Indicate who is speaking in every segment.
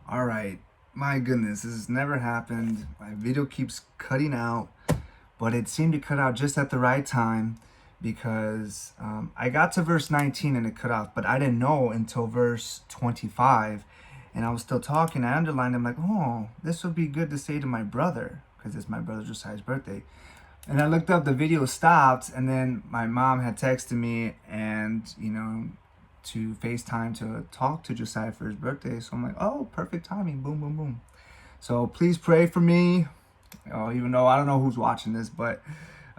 Speaker 1: All right, my goodness, this has never happened. My video keeps cutting out, but it seemed to cut out just at the right time because I got to verse 19 and it cut off, but I didn't know until verse 25, and I was still talking. I underlined, I'm like, oh, this would be good to say to my brother because it's my brother Josiah's birthday. And I looked up, the video stopped, and then my mom had texted me and, to FaceTime to talk to Josiah for his birthday. So I'm like, oh, perfect timing. Boom, boom, boom. So please pray for me. Even though I don't know who's watching this, but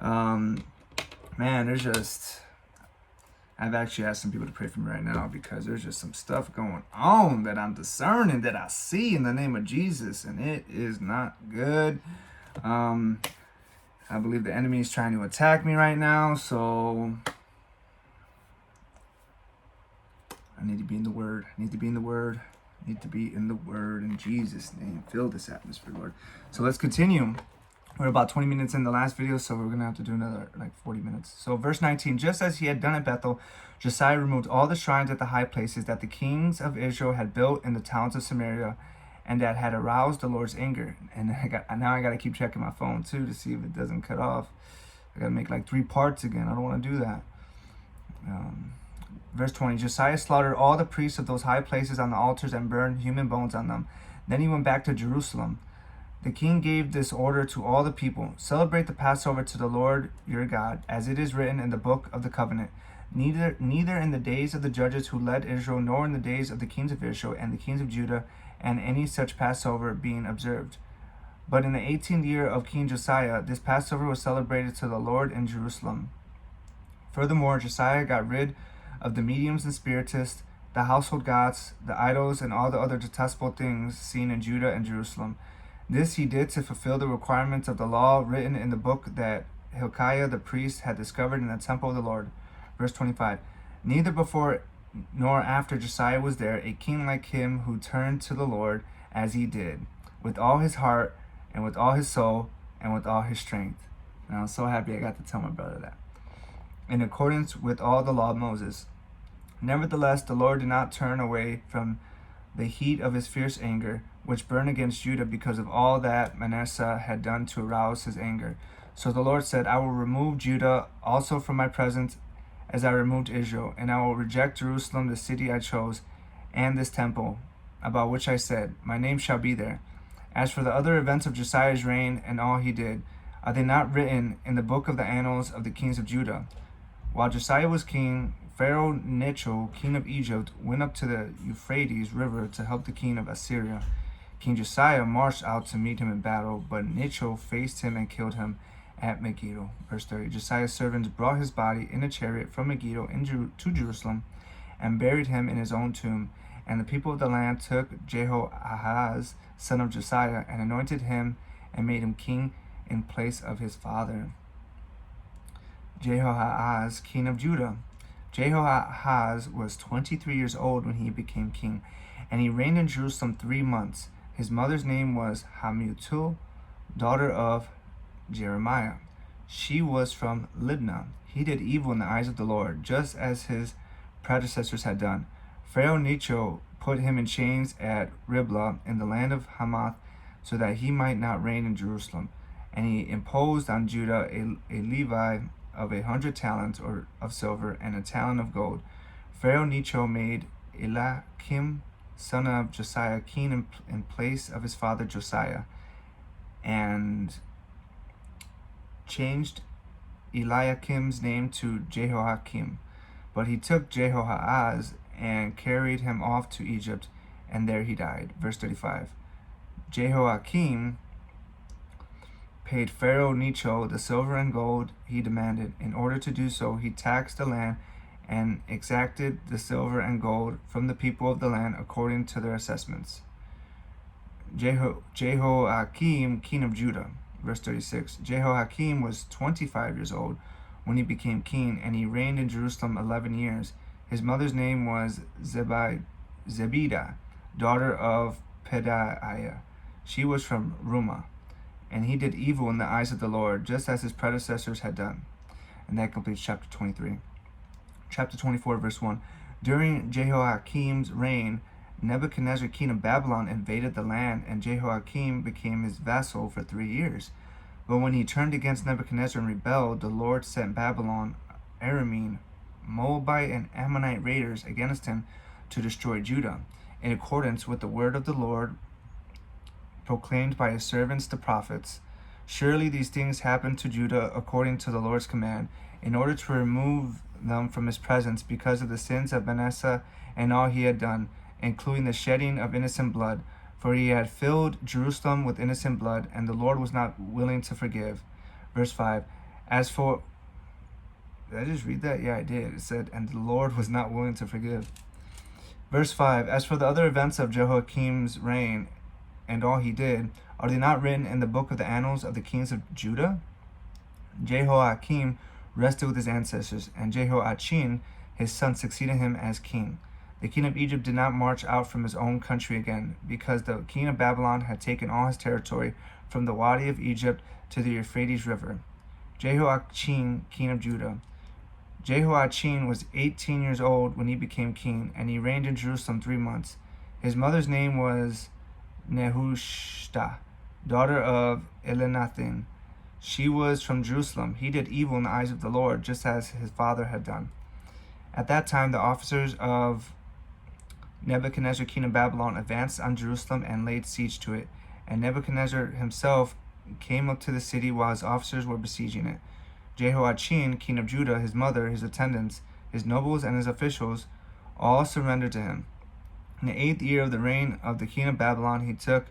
Speaker 1: man, I've actually asked some people to pray for me right now because there's just some stuff going on that I'm discerning, that I see in the name of Jesus, and it is not good. I believe the enemy is trying to attack me right now, so I need to be in the Word. I need to be in the Word. I need to be in the Word in Jesus' name. Fill this atmosphere, Lord. So let's continue. We're about 20 minutes in the last video, so we're going to have to do another 40 minutes. So verse 19, just as he had done at Bethel, Josiah removed all the shrines at the high places that the kings of Israel had built in the towns of Samaria and that had aroused the Lord's anger. And now I got to keep checking my phone too to see if it doesn't cut off. I got to make 3 parts again. I don't want to do that. Verse 20, Josiah slaughtered all the priests of those high places on the altars and burned human bones on them. Then he went back to Jerusalem. The king gave this order to all the people: celebrate the Passover to the Lord your God, as it is written in the book of the covenant. Neither in the days of the judges who led Israel, nor in the days of the kings of Israel and the kings of Judah, and any such Passover being observed. But in the 18th year of King Josiah, this Passover was celebrated to the Lord in Jerusalem. Furthermore, Josiah got rid of the mediums and spiritists, the household gods, the idols, and all the other detestable things seen in Judah and Jerusalem. This he did to fulfill the requirements of the law written in the book that Hilkiah the priest had discovered in the temple of the Lord. Verse 25, neither before nor after Josiah was there a king like him who turned to the Lord as he did, with all his heart and with all his soul and with all his strength. And I was so happy I got to tell my brother that. In accordance with all the law of Moses. Nevertheless, the Lord did not turn away from the heat of his fierce anger, which burned against Judah because of all that Manasseh had done to arouse his anger. So the Lord said, I will remove Judah also from my presence as I removed Israel, and I will reject Jerusalem, the city I chose, and this temple, about which I said, my name shall be there. As for the other events of Josiah's reign and all he did, are they not written in the book of the annals of the kings of Judah? While Josiah was king, Pharaoh Necho, king of Egypt, went up to the Euphrates River to help the king of Assyria. King Josiah marched out to meet him in battle, but Necho faced him and killed him at Megiddo. Verse 30, Josiah's servants brought his body in a chariot from Megiddo to Jerusalem and buried him in his own tomb. And the people of the land took Jehoahaz, son of Josiah, and anointed him and made him king in place of his father. Jehoahaz, king of Judah. Jehoahaz was 23 years old when he became king, and he reigned in Jerusalem 3 months. His mother's name was Hamutal, daughter of Jeremiah. She was from Libnah. He did evil in the eyes of the Lord, just as his predecessors had done. Pharaoh Necho put him in chains at Riblah in the land of Hamath, so that he might not reign in Jerusalem. And he imposed on Judah a levy of 100 talents of silver and a talent of gold. Pharaoh Necho made Eliakim, son of Josiah, king in place of his father Josiah, and changed Eliakim's name to Jehoiakim. But he took Jehoahaz and carried him off to Egypt, and there he died. Verse 35. Jehoiakim paid Pharaoh Necho the silver and gold he demanded. In order to do so, he taxed the land and exacted the silver and gold from the people of the land according to their assessments. Jehoiakim, king of Judah. Verse 36. Jehoiakim was 25 years old when he became king, and he reigned in Jerusalem 11 years. His mother's name was Zebidah, daughter of Pedaiah. She was from Rumah. And he did evil in the eyes of the Lord, just as his predecessors had done. And that completes chapter 23. Chapter 24, verse 1. During Jehoiakim's reign, Nebuchadnezzar, king of Babylon, invaded the land, and Jehoiakim became his vassal for 3 years. But when he turned against Nebuchadnezzar and rebelled, the Lord sent Babylon, Aramean, Moabite, and Ammonite raiders against him to destroy Judah, in accordance with the word of the Lord proclaimed by his servants the prophets. Surely these things happened to Judah according to the Lord's command, in order to remove them from his presence because of the sins of Manasseh and all he had done, including the shedding of innocent blood. For he had filled Jerusalem with innocent blood, and the Lord was not willing to forgive. Verse 5. As for... Did I just read that? Yeah, I did. It said, and the Lord was not willing to forgive. Verse 5. As for the other events of Jehoiakim's reign, and all he did, are they not written in the book of the annals of the kings of Judah? Jehoiakim rested with his ancestors, and Jehoiachin, his son, succeeded him as king. The king of Egypt did not march out from his own country again, because the king of Babylon had taken all his territory from the Wadi of Egypt to the Euphrates River. Jehoiachin, king of Judah. Jehoiachin was 18 years old when he became king, and he reigned in Jerusalem 3 months. His mother's name was Nehushta, daughter of Elnathan. She was from Jerusalem. He did evil in the eyes of the Lord, just as his father had done. At that time, the officers of Nebuchadnezzar, king of Babylon, advanced on Jerusalem and laid siege to it. And Nebuchadnezzar himself came up to the city while his officers were besieging it. Jehoiachin, king of Judah, his mother, his attendants, his nobles, and his officials all surrendered to him. In the 8th year of the reign of the king of Babylon, he took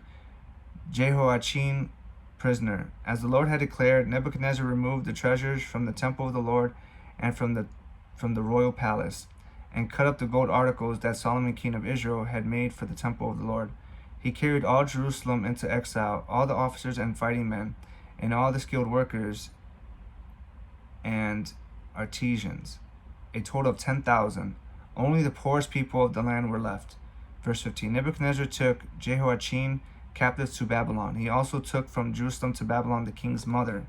Speaker 1: Jehoiachin prisoner. As the Lord had declared, Nebuchadnezzar removed the treasures from the temple of the Lord and from the royal palace, and cut up the gold articles that Solomon, king of Israel, had made for the temple of the Lord. He carried all Jerusalem into exile, all the officers and fighting men, and all the skilled workers and artisans, a total of 10,000. Only the poorest people of the land were left. Verse 15. Nebuchadnezzar took Jehoiachin captive to Babylon. He also took from Jerusalem to Babylon the king's mother,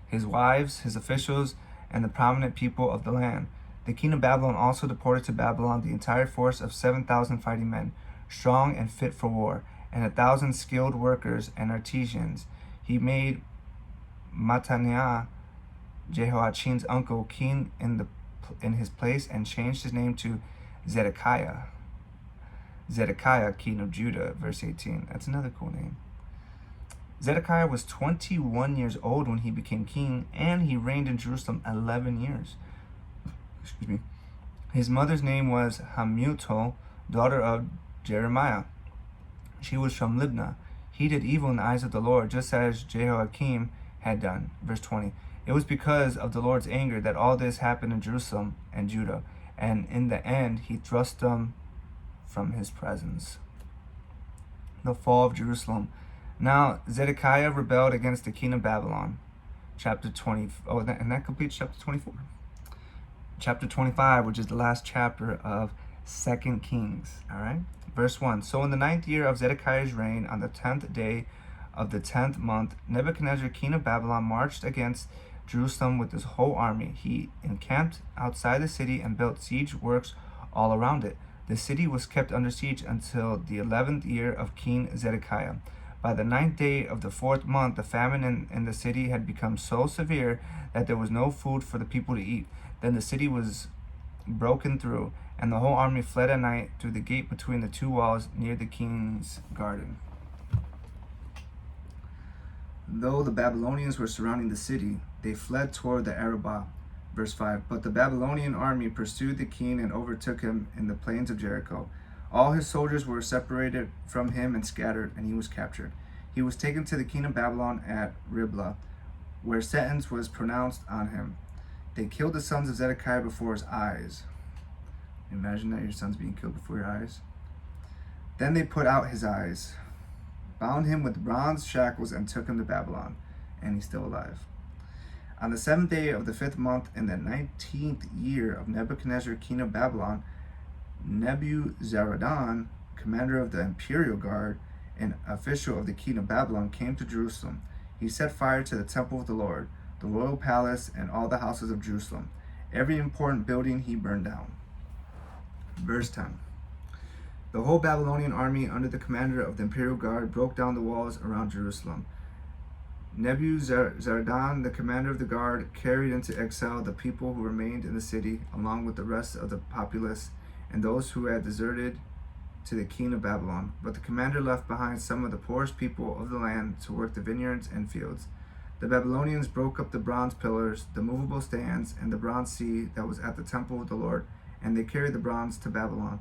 Speaker 1: his wives, his officials, and the prominent people of the land. The king of Babylon also deported to Babylon the entire force of 7,000 fighting men, strong and fit for war, and 1,000 skilled workers and artisans. He made Mattaniah, Jehoiachin's uncle, king in his place, and changed his name to Zedekiah. Zedekiah, king of Judah. Verse 18. That's another cool name. Zedekiah was 21 years old when he became king, and he reigned in Jerusalem 11 years. Excuse me. His mother's name was Hamutal, daughter of Jeremiah. She was from Libnah. He did evil in the eyes of the Lord, just as Jehoiakim had done. Verse 20. It was because of the Lord's anger that all this happened in Jerusalem and Judah, and in the end he thrust them from his presence. The fall of Jerusalem. Now Zedekiah rebelled against the king of Babylon. Chapter 20. Oh, and that completes chapter 24. Chapter 25, which is the last chapter of 2 Kings. All right. Verse 1. So in the 9th year of Zedekiah's reign, on the 10th day of the 10th month, Nebuchadnezzar, king of Babylon, marched against Jerusalem with his whole army. He encamped outside the city and built siege works all around it. The city was kept under siege until the 11th year of King Zedekiah. By the 9th day of the 4th month, the famine in the city had become so severe that there was no food for the people to eat. Then the city was broken through, and the whole army fled at night through the gate between the two walls near the king's garden. Though the Babylonians were surrounding the city, they fled toward the Arabah. Verse 5. But the Babylonian army pursued the king and overtook him in the plains of Jericho. All his soldiers were separated from him and scattered, and he was captured. He was taken to the king of Babylon at Riblah, where sentence was pronounced on him. They killed the sons of Zedekiah before his eyes. Imagine that your son's being killed before your eyes. Then they put out his eyes, bound him with bronze shackles, and took him to Babylon, and he's still alive. On the 7th day of the 5th month, in the 19th year of Nebuchadnezzar, king of Babylon, Nebuzaradan, commander of the imperial guard and official of the king of Babylon, came to Jerusalem. He set fire to the temple of the Lord, the royal palace, and all the houses of Jerusalem. Every important building he burned down. Verse 10. The whole Babylonian army under the commander of the imperial guard broke down the walls around Jerusalem. Nebuzaradan, the commander of the guard, carried into exile the people who remained in the city, along with the rest of the populace and those who had deserted to the king of Babylon. But the commander left behind some of the poorest people of the land to work the vineyards and fields. The Babylonians broke up the bronze pillars, the movable stands, and the bronze sea that was at the temple of the Lord, and they carried the bronze to Babylon.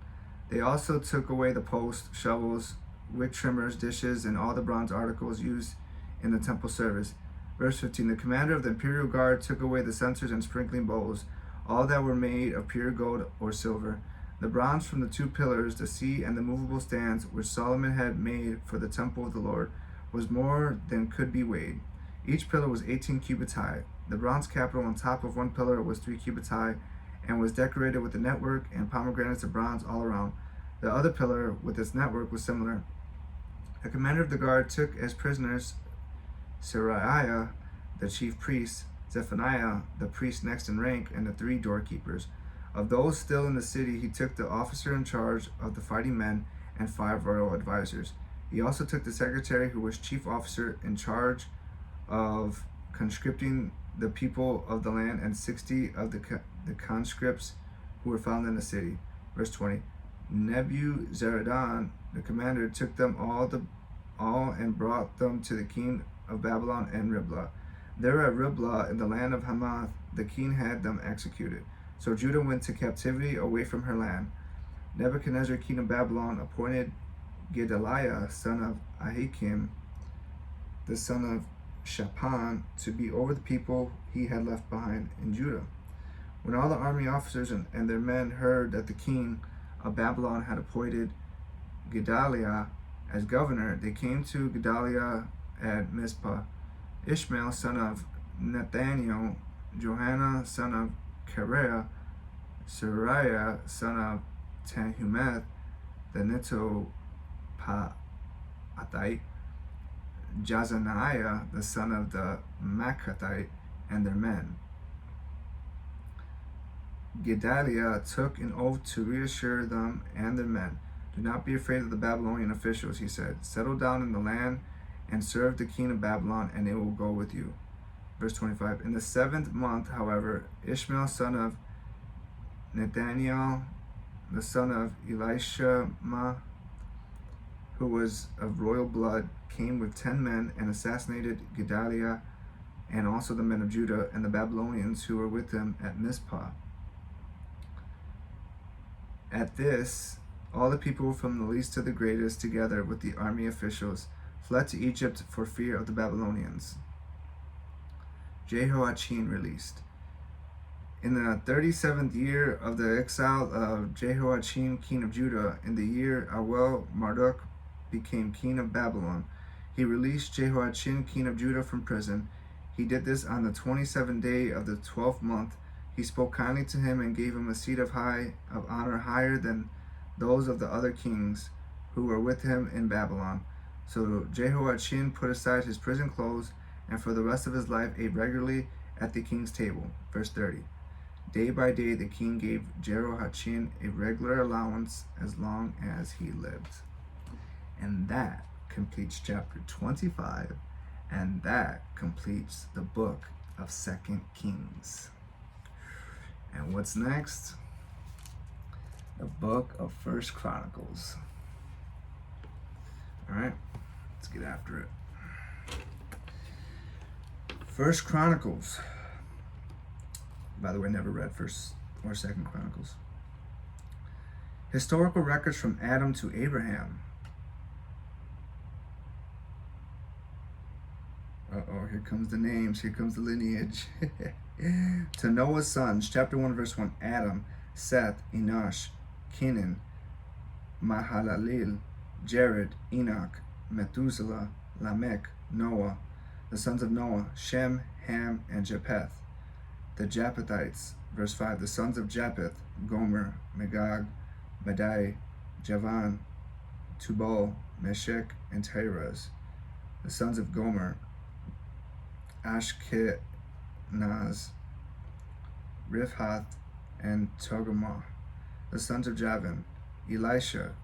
Speaker 1: They also took away the posts, shovels, wick trimmers, dishes, and all the bronze articles used in the temple service. Verse 15. The commander of the imperial guard took away the censers and sprinkling bowls, all that were made of pure gold or silver. The bronze from the two pillars, the sea, and the movable stands, which Solomon had made for the temple of the Lord, was more than could be weighed. Each pillar was 18 cubits high. The bronze capital on top of one pillar was 3 cubits high, and was decorated with a network and pomegranates of bronze all around. The other pillar with its network was similar. The commander of the guard took as prisoners Seraiah, the chief priest, Zephaniah, the priest next in rank, and the 3 doorkeepers. Of those still in the city, he took the officer in charge of the fighting men and 5 royal advisors. He also took the secretary, who was chief officer in charge of conscripting the people of the land, and 60 of the conscripts who were found in the city. Verse 20. Nebuzaradan, the commander, took them all and brought them to the king of Babylon and Riblah. There at Riblah, in the land of Hamath, the king had them executed. So Judah went to captivity away from her land. Nebuchadnezzar, king of Babylon, appointed Gedaliah, son of Ahikam, the son of Shaphan, to be over the people he had left behind in Judah. When all the army officers and their men heard that the king of Babylon had appointed Gedaliah as governor, they came to Gedaliah at Mizpah. Ishmael, son of Nathaniel, Johanan, son of Kareah, Seraiah, son of Tanhumeth, the Netophathite, Jazaniah, the son of the Maacathite, and their men. Gedaliah took an oath to reassure them and their men. Do not be afraid of the Babylonian officials, he said. Settle down in the land and serve the king of Babylon, and it will go with you. Verse 25. In the 7th month, however, Ishmael, son of Nathaniel, the son of Elishama, who was of royal blood, came with 10 men and assassinated Gedaliah and also the men of Judah and the Babylonians who were with him at Mizpah. At this, all the people from the least to the greatest, together with the army officials, fled to Egypt for fear of the Babylonians. Jehoiachin released. In the 37th year of the exile of Jehoiachin, king of Judah, in the year Awel Marduk became king of Babylon, he released Jehoiachin, king of Judah, from prison. He did this on the 27th day of the 12th month. He spoke kindly to him and gave him a seat of honor higher than those of the other kings who were with him in Babylon. So Jehoiachin put aside his prison clothes, and for the rest of his life ate regularly at the king's table. Verse 30. Day by day the king gave Jehoiachin a regular allowance as long as he lived. And that completes chapter 25, and that completes the book of 2 Kings. And what's next? The book of 1 Chronicles. Alright, let's get after it. 1 Chronicles. By the way, never read 1st or 2nd Chronicles. Historical records from Adam to Abraham. Uh-oh, here comes the names, here comes the lineage. To Noah's sons, chapter 1, verse 1, Adam, Seth, Enosh, Kenan, Mahalalel, Jared, Enoch, Methuselah, Lamech, Noah, the sons of Noah, Shem, Ham, and Japheth. The Japhethites, verse 5, the sons of Japheth, Gomer, Magog, Madai, Javan, Tubal, Meshech, and Tiras. The sons of Gomer, Ashkenaz, Riphath, and Togarmah. The sons of Javan, Elisha,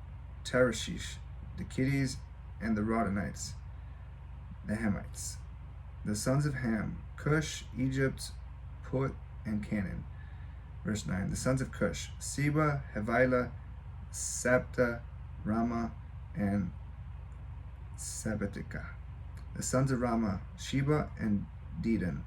Speaker 1: Tarshish, the Kittites, and the Rodanites, the Hamites. The sons of Ham, Cush, Egypt, Put, and Canaan. Verse 9. The sons of Cush, Seba, Havilah, Sabta, Rama, and Sabbatica. The sons of Rama, Sheba, and Dedan.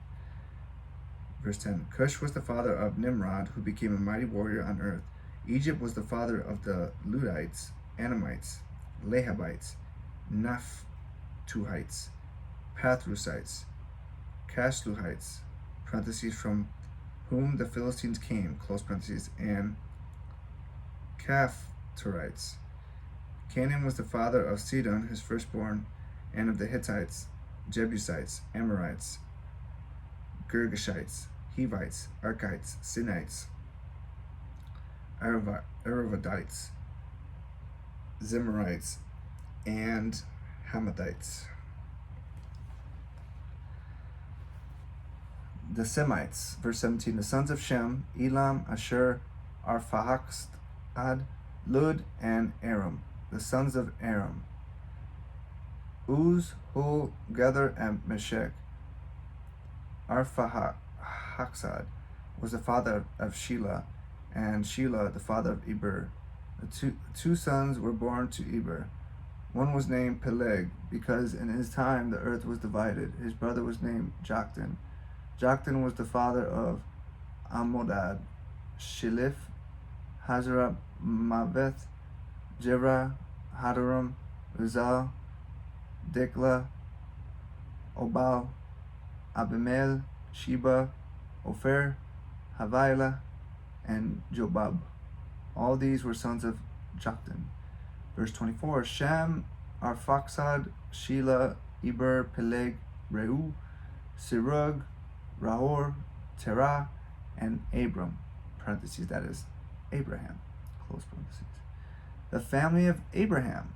Speaker 1: Verse 10. Cush was the father of Nimrod, who became a mighty warrior on earth. Egypt was the father of the Ludites, Anamites, Lahabites, Naphtuhites, Pathrusites, Casluhites, parentheses, from whom the Philistines came, close parentheses, and Caphtorites. Canaan was the father of Sidon, his firstborn, and of the Hittites, Jebusites, Amorites, Girgashites, Hivites, Archites, Sinites, Aravadites, Zemarites, and Hamathites. The Semites, verse 17. The sons of Shem, Elam, Ashur, Arphaxad, Lud, and Aram. The sons of Aram, Uz, Hul, Gether, and Meshech. Arphaxad was the father of Shelah, and Shelah the father of Eber. The two sons were born to Eber. One was named Peleg, because in his time the earth was divided. His brother was named Joktan. Joktan was the father of Amodad, Shilif, Hazarah, Maveth, Jerah, Hadaram, Uzal, Dikla, Obal, Abimel, Sheba, Ophir, Havilah, and Jobab. All these were sons of Joktan. Verse 24. Shem, Arphaxad, Shelah, Eber, Peleg, Reu, Serug, Rahor, Terah, and Abram, parentheses, that is Abraham, close parentheses. The family of Abraham,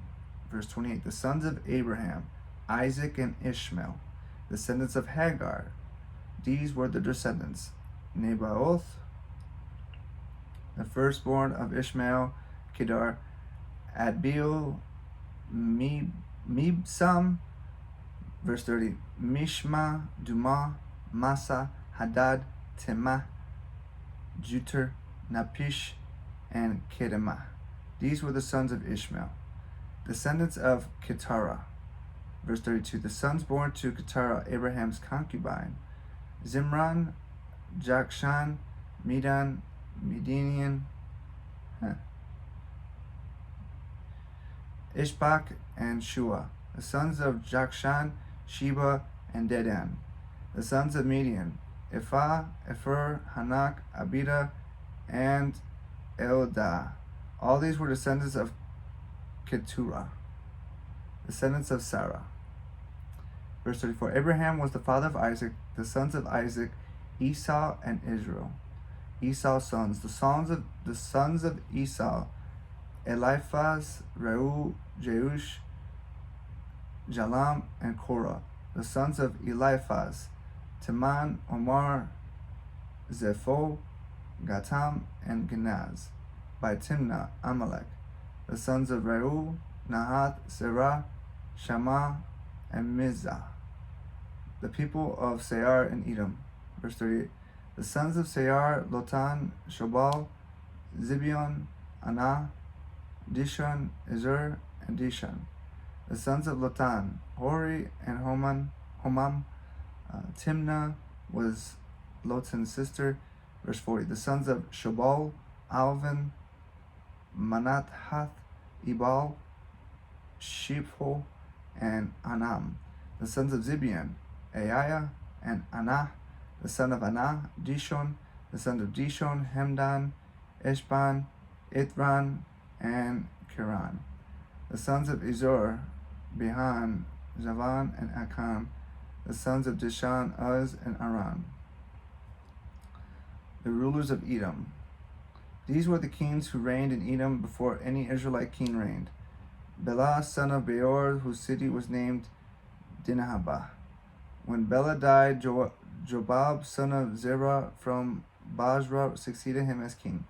Speaker 1: verse 28. The sons of Abraham, Isaac and Ishmael. Descendants of Hagar, these were the descendants: Nebaioth, the firstborn of Ishmael, Kedar, Adbeel, Mibsam, verse 30, Mishma, Dumah, Massa, Hadad, Temah, Juter, Napish, and Kedemah. These were the sons of Ishmael. Descendants of Keturah, verse 32. The sons born to Keturah, Abraham's concubine: Zimran, Jokshan, Medan, Median, Ishbak, and Shua. The sons of Jokshan, Sheba, and Dedan. The sons of Median: Ephah, Epher, Hanak, Abida, and Eldah. All these were descendants of Keturah. Descendants of Sarah. Verse 34. Abraham was the father of Isaac. The sons of Isaac: Esau and Israel. Esau's sons. The sons of Esau: Eliphaz, Reu, Jeush, Jalam, and Korah. The sons of Eliphaz: Teman, Omar, Zepho, Gatam, and Genaz. By Timnah, Amalek. The sons of Reu: Nahath, Serah, Shammah, and Mizah. The people of Seir in Edom. Verse 38. The sons of Seir: Lotan, Shobal, Zibeon, Anah, Dishon, Ezer, and Dishan. The sons of Lotan: Hori and Homam. Timnah was Lotan's sister. Verse 40. The sons of Shobal: Alvin, Manathath, Ebal, Shepho, and Anam. The sons of Zibeon: Aiah and Anah. The son of Anah: Dishon. The sons of Dishon: Hemdan, Eshban, Ithran, and Kiran. The sons of Izor: Behan, Javan, and Akan. The sons of Dishan: Uz and Aran. The rulers of Edom. These were the kings who reigned in Edom before any Israelite king reigned: Bela, son of Beor, whose city was named Dinhabah. When Bela died, Jobab, son of Zerah from Basra, succeeded him as king.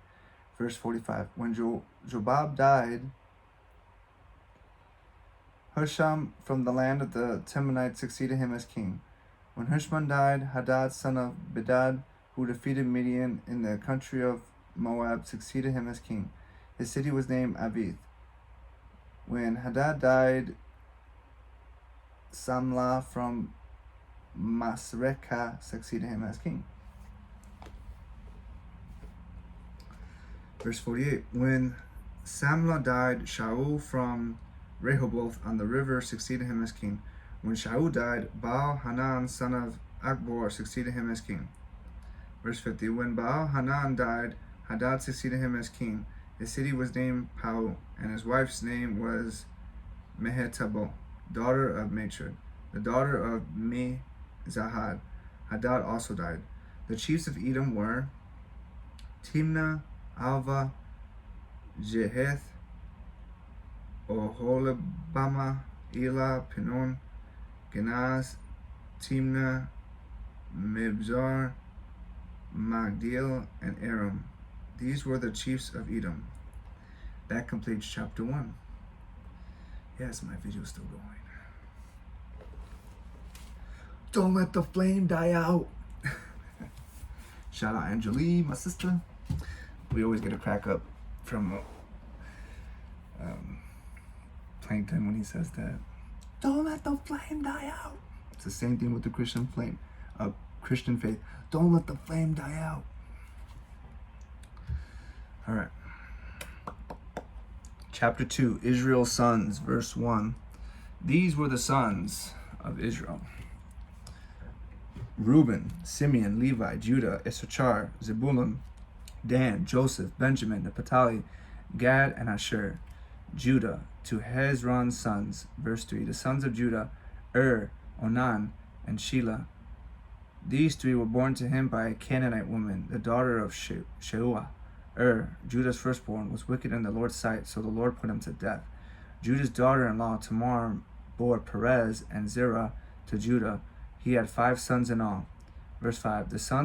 Speaker 1: Verse 45. When Jobab died, Husham from the land of the Temanites succeeded him as king. When Husham died, Hadad, son of Bedad, who defeated Midian in the country of Moab, succeeded him as king. His city was named Avith. When Hadad died, Samlah from Masrekah succeeded him as king. Verse 48. When Samlah died, Shaul from Rehoboth on the river succeeded him as king. When Shaul died, Baal Hanan, son of Akbor, succeeded him as king. Verse 50. When Baal Hanan died, Hadad succeeded him as king. His city was named Pau, and his wife's name was Mehetabel, daughter of Machir, the daughter of Me-Zahad. Hadad also died. The chiefs of Edom were Timnah, Alva, Jeheth, Oholibamah, Elah, Pinon, Genaz, Timnah, Mibzar, Magdiel, and Aram. These were the chiefs of Edom. That completes chapter 1. Yes, my video is still going. Don't let the flame die out. Shout out Angelique, my sister. We always get a crack up from Plankton when he says that. Don't let the flame die out. It's the same thing with the Christian flame, Christian faith. Don't let the flame die out. All right. Chapter 2, Israel's sons, verse 1. These were the sons of Israel: Reuben, Simeon, Levi, Judah, Issachar, Zebulun, Dan, Joseph, Benjamin, Naphtali, Gad, and Asher. Judah, to Hezron's sons, verse 3. The sons of Judah, Onan, and Shelah. These three were born to him by a Canaanite woman, the daughter of Sheuah. Judah's firstborn, was wicked in the Lord's sight, so the Lord put him to death. Judah's daughter-in-law, Tamar, bore Perez and Zerah to Judah. He had 5 sons in all. Verse 5. The sons of